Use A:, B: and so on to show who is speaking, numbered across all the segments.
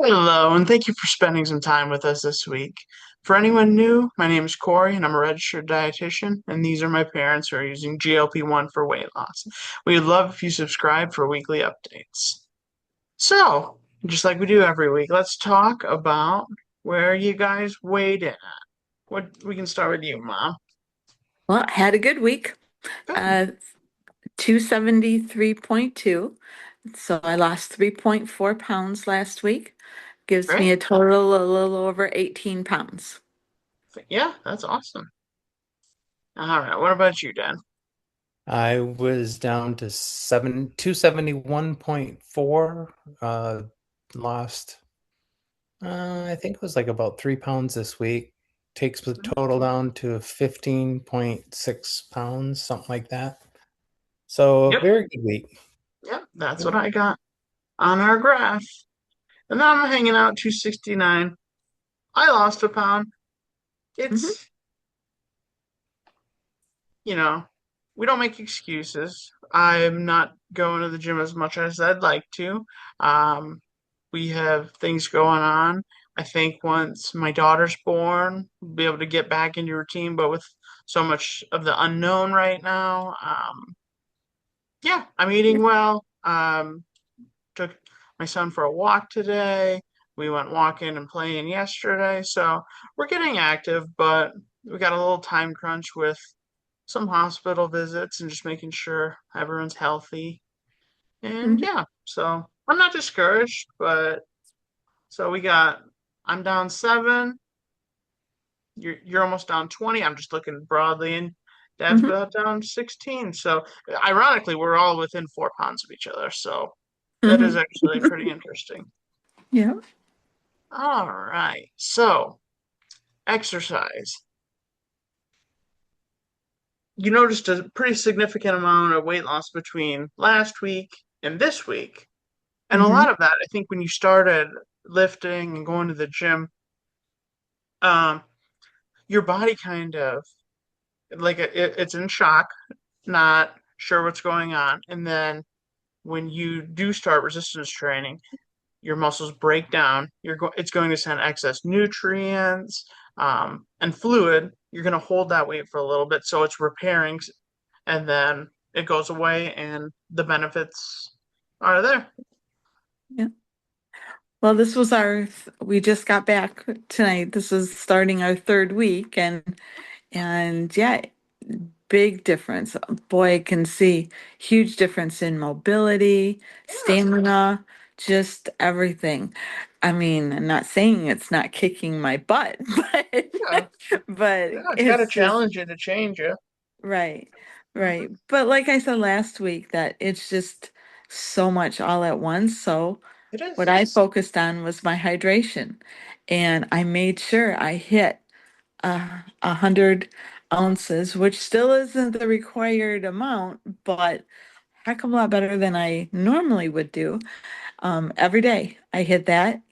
A: Hello, and thank you for spending some time with us this week. For anyone new, my name is Kory, and I'm a registered dietitian, and these are my parents who are using GLP-1 for weight loss. We'd love if you subscribe for weekly updates. So, just like we do every week, let's talk about where you guys weighed in at. What we can start with you, Mom.
B: Well, I had a good week.
A: Good.
B: Uh, 273.2. So I lost 3.4 pounds last week. Gives me
A: Great.
B: a total a little over 18 pounds.
A: Yeah, that's awesome. All right, what about you, Dan?
C: I was down to 271.4. Lost, I think it was like about 3 pounds this week. Takes the total down to 15.6 pounds, something like that. So a
A: Yep,
C: very good week.
A: yep, that's what I got on our graph. And now I'm hanging out 269. I lost a pound.
B: Hmm.
A: It's, you know, we don't make excuses. I'm not going to the gym as much as I'd like to. Um, we have things going on. I think once my daughter's born, we'll be able to get back into routine, but with so much of the unknown right now, yeah, I'm
B: Yeah.
A: eating well. Took my son for a walk today. We went walking and playing yesterday, so we're getting active, but we got a little time crunch with some hospital visits and just making sure everyone's healthy. And
B: Hmm.
A: yeah, so I'm not discouraged, but so we got I'm down 7, you're almost down 20. I'm just looking broadly and Dad's
B: Hmm.
A: about down 16. So ironically, we're all within 4 pounds of each other. So that is
B: Hmm.
A: actually pretty interesting.
B: Yeah.
A: All right. So exercise. You noticed a pretty significant amount of weight loss between last week and this week. And a
B: Hmm.
A: lot of that, I think, when you started lifting and going to the gym, um, your body kind of like it's in shock, not sure what's going on. And then when you do start resistance training, your muscles break down. It's going to send excess nutrients and fluid. You're going to hold that weight for a little bit, so it's repairing, and then it goes away, and the benefits are there.
B: Yeah. Well, this was we just got back tonight. This is starting our third week and yeah, big difference. Boy, I can see huge difference in mobility,
A: Yeah,
B: stamina, just everything. I mean, I'm not saying it's not kicking my butt,
A: yeah,
B: but
A: yeah. It's got to
B: it's just
A: challenge you to change you.
B: right, right.
A: Mhm.
B: But like I said last week, that it's just so much all at once. So
A: It
B: what
A: is.
B: I focused on was my hydration, and I made sure I hit 100 ounces, which still isn't the required amount, but heck of a lot better than I normally would do. Every day I hit that.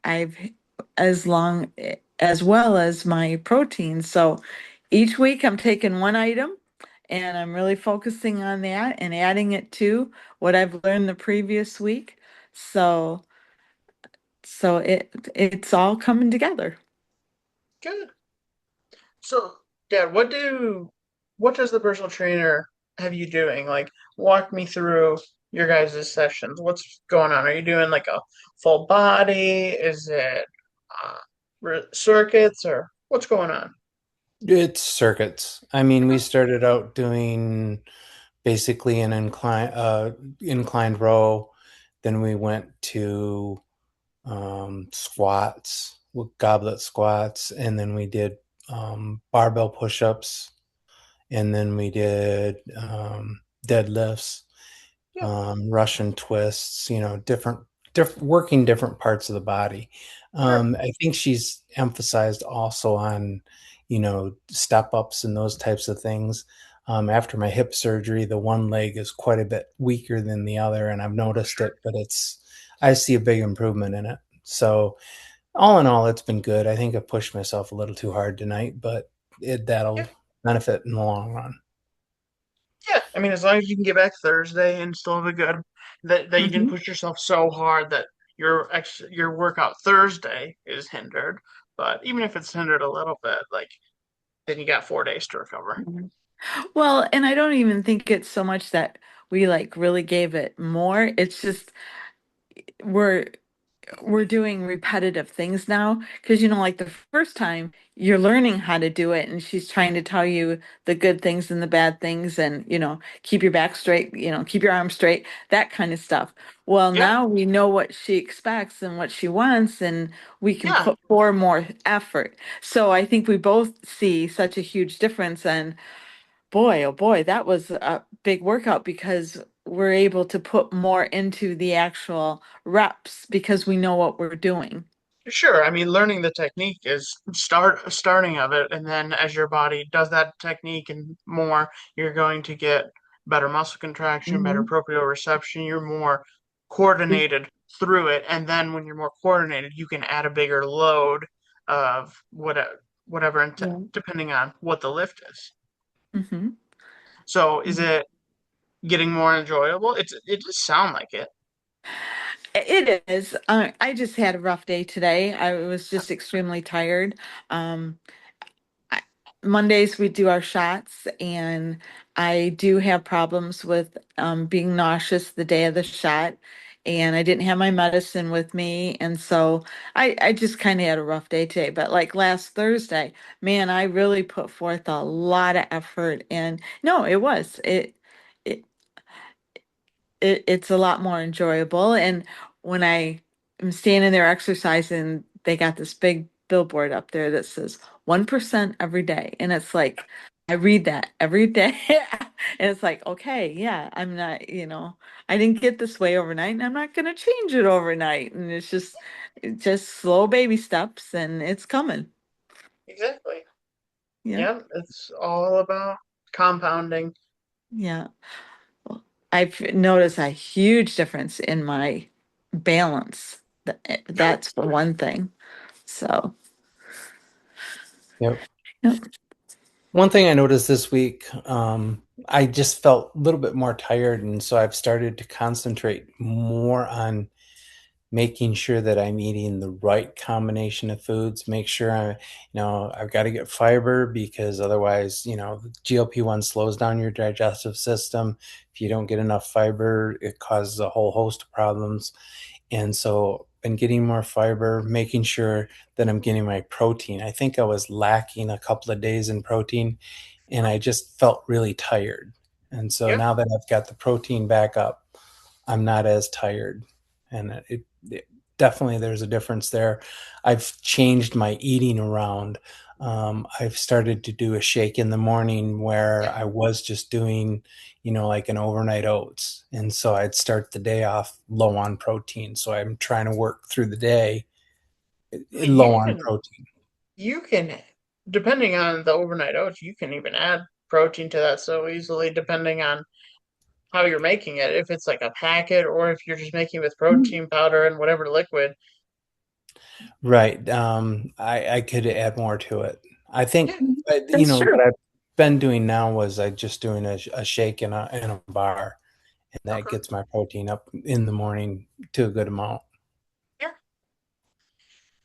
B: As long as well as my protein. So each week I'm taking one item and I'm really focusing on that and adding it to what I've learned the previous week. So it's all coming together.
A: Good. So, Dad, what does the personal trainer have you doing? Like, walk me through your guys' sessions. What's going on? Are you doing like a full body? Is it uh, circuits or what's going on?
C: It's circuits. I mean, we
A: Okay.
C: started out doing basically an inclined row. Then we went to squats, with goblet squats, and then we did barbell push-ups, and then we did deadlifts,
A: Yeah,
C: Russian twists, different working different parts of the body.
A: sure.
C: I think she's emphasized also on, step ups and those types of things. After my hip surgery, the one leg is quite a bit weaker than the other, and I've noticed
A: Sure.
C: it, but I see a big improvement in it. So, all in all, it's been good. I think I pushed myself a little too hard tonight, but
A: Yeah.
C: that'll benefit in the long run.
A: Yeah. As long as you can get back Thursday and still have a good that you didn't
B: Hmm.
A: push yourself so hard that your workout Thursday is hindered. But even if it's hindered a little bit, like then you got 4 days to recover.
B: Mhm. Well, and I don't even think it's so much that we like really gave it more. It's just we're we're doing repetitive things now because like the first time you're learning how to do it and she's trying to tell you the good things and the bad things and keep your back straight, keep your arms straight, that kind of stuff. Well,
A: Yeah,
B: now we know what she expects and what she wants, and we can
A: yeah,
B: put forward more effort. So I think we both see such a huge difference. And boy, oh boy, that was a big workout because we're able to put more into the actual reps because we know what we're doing.
A: sure. I mean, learning the technique is starting of it, and then as your body does that technique and more, you're going to get better muscle contraction, better
B: Hmm.
A: proprioception. You're more coordinated through it, and then when you're more coordinated, you can add a bigger load of whatever,
B: Yeah.
A: depending on what the lift is.
B: Hmm.
A: So, is it getting more enjoyable? It does sound like it.
B: It is. I just had a rough day today. I was just extremely tired. Um, I, Mondays we do our shots, and I do have problems with being nauseous the day of the shot, and I didn't have my medicine with me, and so I just kind of had a rough day today. But like last Thursday, man, I really put forth a lot of effort, and no, it it's a lot more enjoyable. And when I am standing there exercising, they got this big billboard up there that says 1% every day. And it's like, I read that every day. And it's like, okay, yeah, I'm not, I didn't get this way overnight and I'm not going to change it overnight. And it's just slow baby steps and it's coming.
A: Exactly.
B: Yeah.
A: Yeah, it's all about compounding.
B: Yeah. Well, I've noticed a huge difference in my balance.
A: Sure.
B: That's for one thing. So,
C: Yep.
B: yep.
C: One thing I noticed this week, I just felt a little bit more tired, and so I've started to concentrate more on making sure that I'm eating the right combination of foods. Make sure I've got to get fiber because otherwise, GLP-1 slows down your digestive system. If you don't get enough fiber, it causes a whole host of problems. And so, been getting more fiber, making sure that I'm getting my protein. I think I was lacking a couple of days in protein and I just felt really tired. And so
A: Yeah.
C: now that I've got the protein back up, I'm not as tired. And it definitely there's a difference there. I've changed my eating around. I've started to do a shake in the morning where I was just doing, like an overnight oats. And so I'd start the day off low on protein. So I'm trying to work through the day
A: I mean,
C: low on protein.
A: you can, depending on the overnight oats, you can even add protein to that so easily, depending on how you're making it. If it's like a packet or if you're just making it with
B: Mm.
A: protein powder and whatever liquid.
C: Right. I could add more to it. I think,
A: Yeah.
B: That's
C: what
B: true.
C: I've been doing now was I just doing a shake and a bar, and that
A: Okay.
C: gets my protein up in the morning to a good amount.
A: Yeah.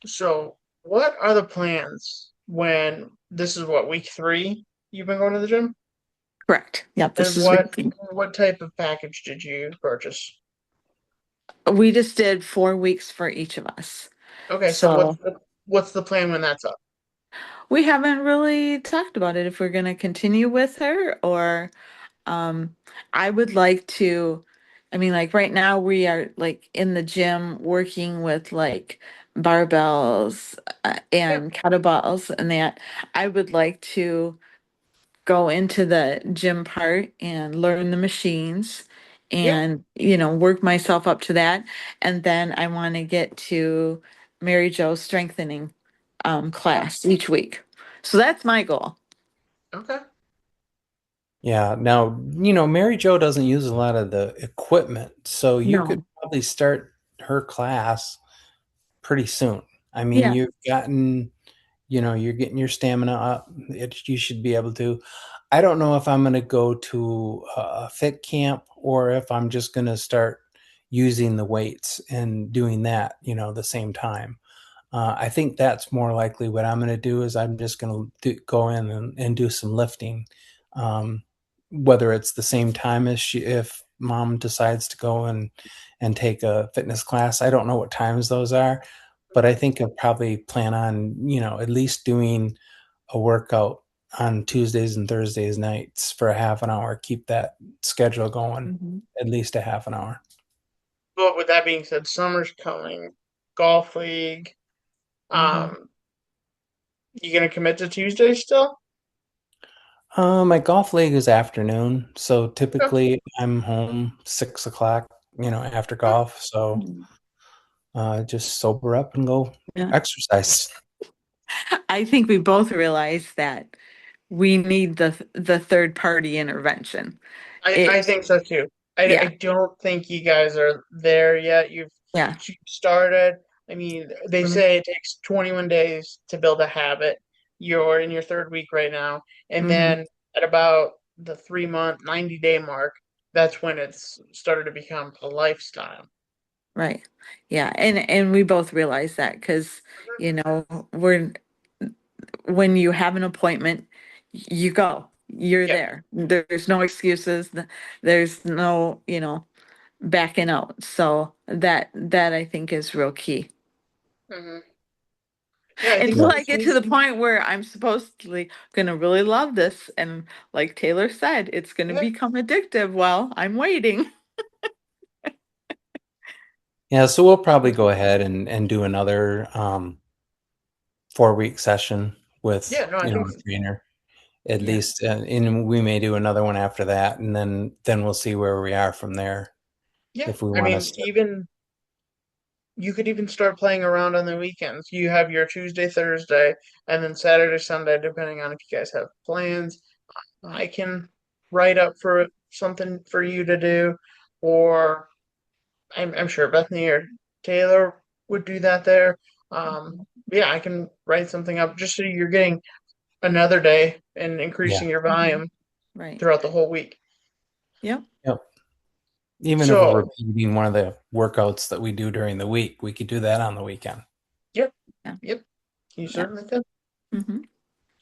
A: So, what are the plans when this is what, week 3 you've been going to the gym?
B: Correct. Yep, this
A: And
B: is
A: what type of package did you purchase?
B: we just did 4 weeks for each of us.
A: Okay, so
B: So
A: what's the plan when that's up?
B: we haven't really talked about it if we're going to continue with her or um I would like to. I mean, like right now we are like in the gym working with like barbells
A: Yeah,
B: and kettlebells and that. I would like to go into the gym part and learn the machines
A: yeah,
B: and work myself up to that, and then I want to get to Mary Jo's strengthening class each week, so that's my goal.
A: okay.
C: Yeah. Now, Mary Jo doesn't use a lot of the equipment, so you could
B: No.
C: probably start her class pretty soon. I mean,
B: Yeah.
C: you're getting your stamina up. You should be able to. I don't know if I'm going to go to a fit camp or if I'm just going to start, using the weights and doing that, the same time. I think that's more likely what I'm going to do is I'm just going to go in and do some lifting. Um, Whether it's the same time as if mom decides to go and take a fitness class. I don't know what times those are, but I think I'll probably plan on, at least doing a workout on Tuesdays and Thursdays nights for a half an hour, keep that schedule going
B: Mhm.
C: at least a half an hour.
A: But with that being said, summer's coming, golf league.
B: Mhm.
A: Um, you gonna commit to Tuesday still?
C: My golf league is afternoon, so
A: Yeah,
C: typically I'm home 6 o'clock, after
A: yeah.
C: golf. So just sober up and go
B: Yeah.
C: exercise.
B: I think we both realize that we need the third party intervention.
A: I
B: It,
A: think so too. I
B: yeah,
A: don't think you guys are there yet.
B: yeah.
A: You started. I mean, they
B: Mhm.
A: say it takes 21 days to build a habit. You're in your third week right now, and
B: Mhm.
A: then at about the 3 month, 90-day mark, that's when it's started to become a lifestyle.
B: Right. Yeah. And we both realize that because, you know, we're when you have an appointment, you go. You're
A: Yep.
B: there. There's no excuses. There's no, backing out. So that I think is real key.
A: hmm Yeah, I think
B: Until
C: Yep.
B: I get to the point where I'm supposedly gonna really love this, and like Taylor said, it's gonna
A: yeah,
B: become addictive. Well, I'm waiting.
C: Yeah, so we'll probably go ahead and do another 4-week session with,
A: yeah. No, I think
C: a
A: so.
C: trainer at
B: Yeah.
C: least, and we may do another one after that, and then we'll see where we are from there
A: Yeah,
C: if we
A: I
C: want to
A: mean,
C: start.
A: even you could even start playing around on the weekends. You have your Tuesday, Thursday, and then Saturday, Sunday, depending on if you guys have plans. I can write up for something for you to do, or I'm sure Bethany or Taylor would do that there. Um,
B: Mhm.
A: yeah, I can write something up just so you're getting another day and
C: Yeah.
A: increasing your
B: Mhm.
A: volume
B: Right.
A: throughout the whole week.
B: Yep.
C: Yep. Even if we're
A: So,
C: repeating one of the workouts that we do during the week, we could do that on the weekend.
A: yep,
B: Yeah.
A: yep, you
B: Yeah.
A: certainly can.
B: Hmm.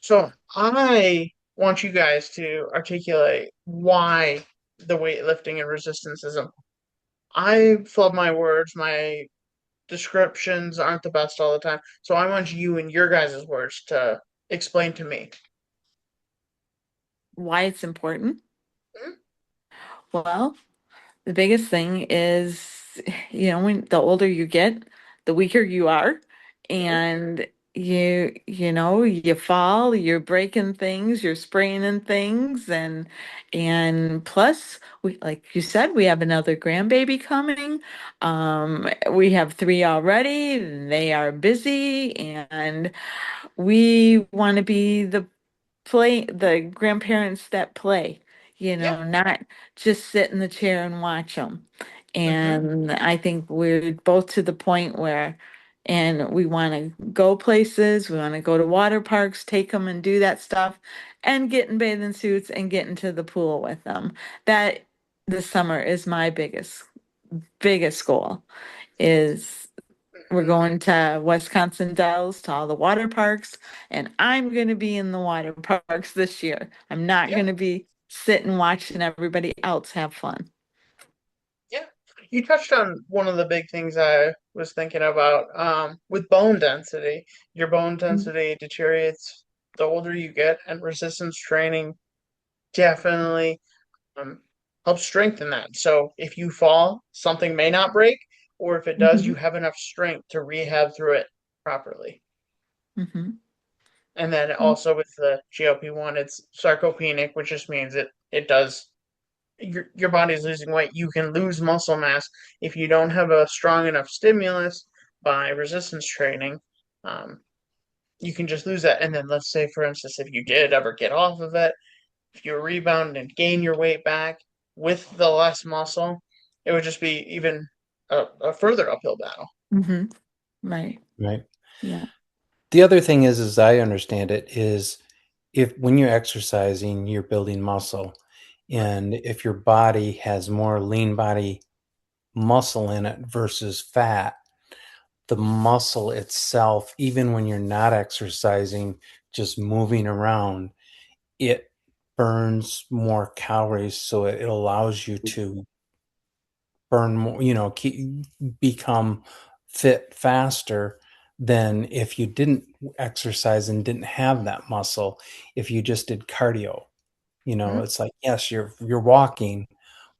A: So I want you guys to articulate why the weightlifting and resistance is important. I flub my words, my descriptions aren't the best all the time. So I want you in your guys' words to explain to me.
B: Why it's important?
A: Mhm.
B: Well, the biggest thing is, when the older you get, the weaker you are.
A: Mhm.
B: And you fall, you're breaking things, you're spraining things, and plus, we, like you said, we have another grandbaby coming. We have three already, and they are busy, and we want to be the grandparents that play,
A: Yeah.
B: not just sit in the chair and watch them.
A: hmm
B: And I think we're both to the point where, and we want to go places, we want to go to water parks, take them and do that stuff, and get in bathing suits and get into the pool with them. That this summer is my biggest goal is we're
A: hmm
B: going to Wisconsin Dells to all the water parks, and I'm going to be in the water parks this year. I'm not
A: Yeah.
B: going to be sitting watching everybody else have fun.
A: Yeah. You touched on one of the big things I was thinking about. With bone density, your bone
B: Mhm.
A: density deteriorates the older you get, and resistance training definitely um, helps strengthen that. So if you fall, something may not break, or if it does, you
B: Mhm.
A: have enough strength to rehab through it properly.
B: Mhm.
A: And then also with the GLP-1, it's sarcopenic, which just means it does your body's losing weight. You can lose muscle mass if you don't have a strong enough stimulus by resistance training. Um, you can just lose that. And then let's say, for instance, if you did ever get off of it, if you rebound and gain your weight back with the less muscle, it would just be even a further uphill battle.
B: Mhm. Right.
C: Right.
B: Yeah.
C: The other thing is, as I understand it, is if when you're exercising, you're building muscle, and if your body has more lean body muscle in it versus fat, the muscle itself, even when you're not exercising, just moving around, it burns more calories. So it allows you to burn more, become fit faster than if you didn't exercise and didn't have that muscle. If you just did cardio,
A: Mhm.
C: it's like, yes, you're walking,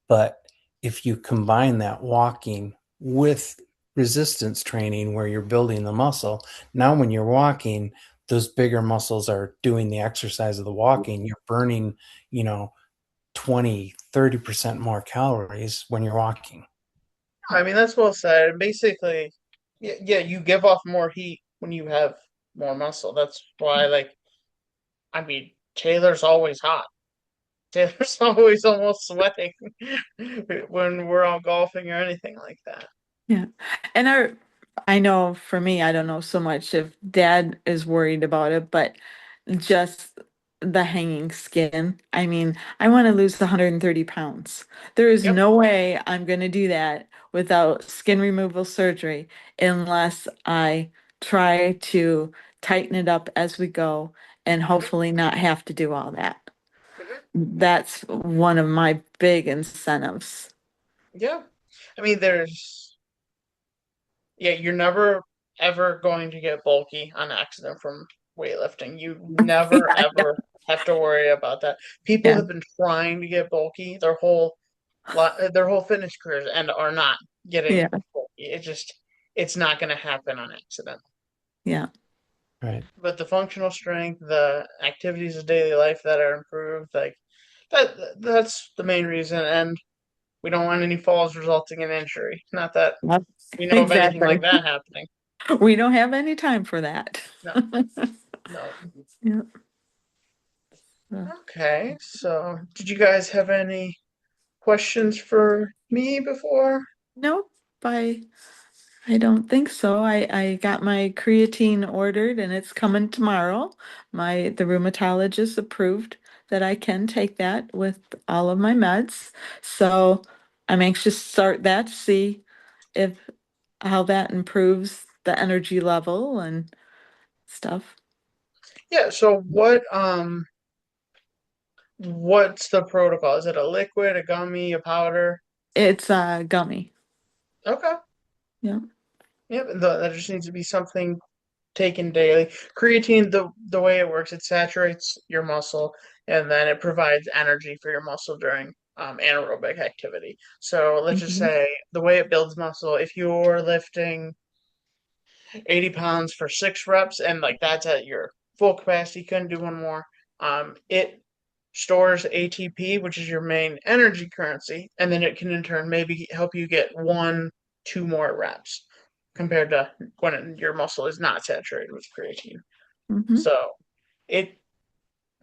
C: but if you combine that walking with resistance training where you're building the muscle, now when you're walking, those bigger muscles are doing the exercise of the walking. You're burning, you know, 20-30% more calories when you're walking.
A: I mean, that's well said. Basically, yeah, you give off more heat when you have more muscle. That's why, like, I mean, Taylor's always hot. Taylor's always almost sweating when we're out golfing or anything like that.
B: Yeah. And I know for me, I don't know so much if dad is worried about it, but just the hanging skin. I mean, I want to lose 130 pounds. There is
A: Yep.
B: no way I'm going to do that without skin removal surgery unless I try to tighten it up as we go and
A: Mhm,
B: hopefully not have to do all that.
A: mhm.
B: That's one of my big incentives.
A: Yeah. I mean, yeah, you're never ever going to get bulky on accident from weightlifting. You never
B: Yeah,
A: ever have to worry about that. People
B: yeah,
A: have been trying to get bulky their whole fitness careers and are not getting
B: yeah,
A: bulky. It's not going to happen on accident.
B: yeah.
C: Right.
A: But the functional strength, the activities of daily life that are improved, like that's the main reason. And we don't want any falls resulting in injury. Not that
B: Yep.
A: we know of anything
B: Exactly.
A: like that happening.
B: We don't have any time for that.
A: No, no.
B: Yeah. So,
A: Okay, so did you guys have any questions for me before?
B: nope, I don't think so. I got my creatine ordered and it's coming tomorrow. The rheumatologist approved that I can take that with all of my meds. So I'm anxious to start that to see if how that improves the energy level and stuff.
A: Yeah, so what's the protocol? Is it a liquid, a gummy, a powder?
B: It's a gummy.
A: Okay.
B: Yeah.
A: Yep, that just needs to be something taken daily. Creatine, the way it works, it saturates your muscle and then it provides energy for your muscle during anaerobic activity. So let's just
B: Hmm.
A: say the way it builds muscle, if you're lifting 80 pounds for 6 reps and like that's at your full capacity, couldn't do one more. It stores ATP, which is your main energy currency, and then it can in turn maybe help you get 1, 2 more reps compared to when your muscle is not saturated with creatine.
B: Hmm.
A: So it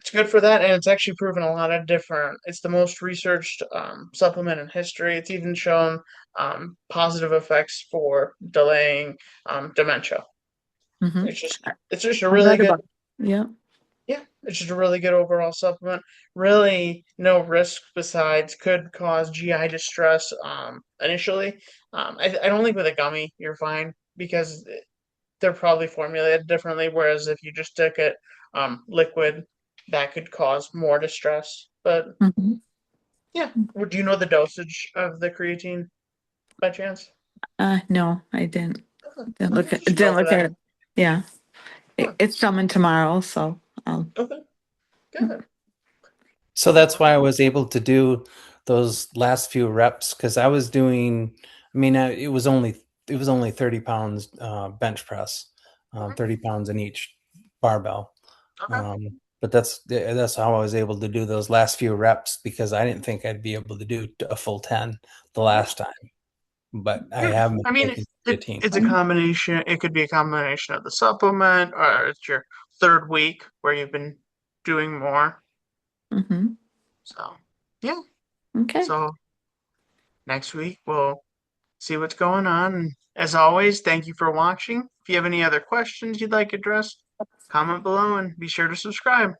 A: it's good for that, and it's actually proven a lot of different. It's the most researched supplement in history. It's even shown positive effects for delaying dementia.
B: Hmm.
A: It's just a
B: I
A: really
B: read
A: good
B: about Yeah.
A: yeah, it's just a really good overall supplement. Really no risk besides could cause GI distress initially. I don't think with a gummy you're fine because they're probably formulated differently, whereas if you just took it liquid, that could cause more distress. But
B: Hmm.
A: yeah, do you know the dosage of the creatine by chance?
B: No, I didn't.
A: Okay.
B: Didn't
A: We
B: look
A: can
B: at
A: just go
B: didn't
A: over
B: look at
A: that.
B: it. Yeah.
A: Yeah.
B: It's coming tomorrow, so I'll.
A: Okay. Good.
C: So that's why I was able to do those last few reps because I was doing. I mean, it was only 30 pounds bench press,
A: Mhm.
C: 30 pounds in each barbell.
A: Okay.
C: But that's how I was able to do those last few reps because I didn't think I'd be able to do a full 10 the
A: Yeah.
C: last time. But I
A: Yeah,
C: have been
A: I mean,
C: taking
A: it
C: creatine.
A: it's a combination. It could be a combination of the supplement, or it's your third week where you've been doing more.
B: Hmm.
A: So, yeah.
B: Okay.
A: So next week we'll see what's going on. And as always, thank you for watching. If you have any other questions you'd like addressed, comment below and be sure to subscribe.